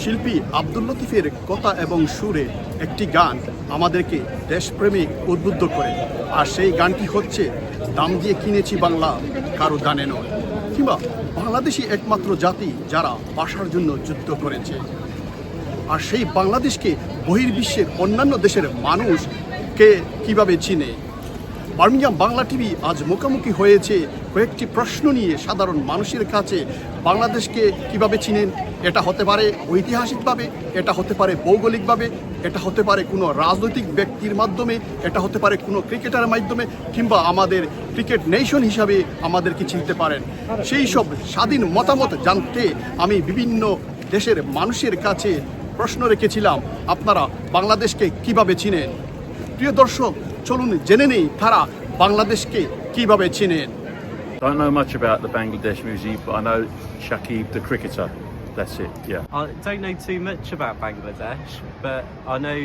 শিল্পী আব্দুল লতিফের কথা এবং সুরে একটি গান আমাদেরকে দেশপ্রেমে উদ্বুদ্ধ করে, আর সেই গানটি হচ্ছে দাম দিয়ে কিনেছি বাংলা কারো দানে নয়, কিংবা বাংলাদেশই একমাত্র জাতি যারা ভাষার জন্য যুদ্ধ করেছে। আর সেই বাংলাদেশকে বহির্বিশ্বের অন্যান্য দেশের মানুষকে কিভাবে চিনে। বার্মিংহাম বাংলা টিভি আজ মুখোমুখি হয়েছে কয়েকটি প্রশ্ন নিয়ে সাধারণ মানুষের কাছে। বাংলাদেশকে কিভাবে চিনেন? এটা হতে পারে ঐতিহাসিকভাবে, এটা হতে পারে ভৌগোলিকভাবে, এটা হতে পারে কোনো রাজনৈতিক ব্যক্তির মাধ্যমে, এটা হতে পারে কোনো ক্রিকেটারের মাধ্যমে, কিংবা আমাদের ক্রিকেট নেশন হিসাবে আমাদেরকে চিনতে পারেন। সেই সব স্বাধীন মতামত জানতে আমি বিভিন্ন দেশের মানুষের কাছে প্রশ্ন রেখেছিলাম, আপনারা বাংলাদেশকে কিভাবে চিনেন? প্রিয় দর্শক, চলুন জেনে নেই তারা বাংলাদেশকে কিভাবে চিনেন। I don't know much about the Bangladesh music, but I know Shakib, the cricketer. That's it, yeah. I don't know too much about Bangladesh, but I know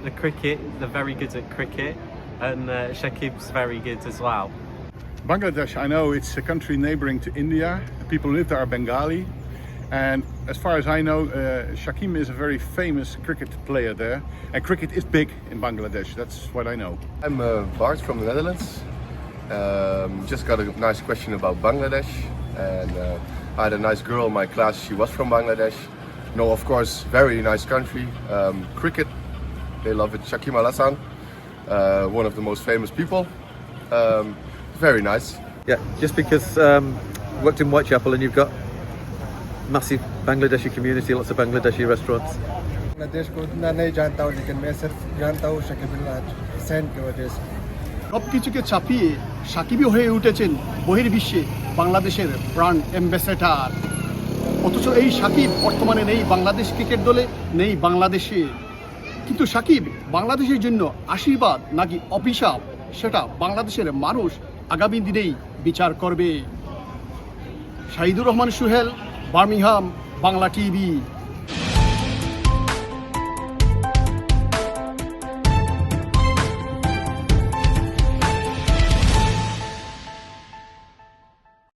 the cricket, they're very good at cricket, and Shakib's very good as well. Bangladesh, I know it's a country neighboring to India. The people who live there are Bengali. And as far as I know, Shakim is a very famous cricket player there. And cricket is big in Bangladesh, that's what I know. I'm Bart from the Netherlands. Just got a nice question about Bangladesh. And I had a nice girl in my class, she was from Bangladesh. No, of course, very nice country. Cricket, they love it. Shakim Al Hassan, one of the most famous people. Very nice. Yeah, just because worked in Whitechapel and you've got massive Bangladeshi community, lots of Bangladeshi restaurants. Bangladesh को उतना नहीं जानता हूँ, लेकिन मैं सिर्फ जानता हूँ शकीब अल हुसैन की वजह से। সব কিছুকে চাপিয়ে সাকিবই হয়ে উঠেছেন বহির্বিশ্বে বাংলাদেশের ব্র্যান্ড অ্যাম্বাসেডর। অথচ এই সাকিব বর্তমানে নেই বাংলাদেশ ক্রিকেট দলে, নেই বাংলাদেশে। কিন্তু সাকিব বাংলাদেশের জন্য আশীর্বাদ নাকি অভিশাপ, সেটা বাংলাদেশের মানুষ আগামী দিনেই বিচার করবে। Shahidur Rahman Sohel, Birmingham Bangla TV.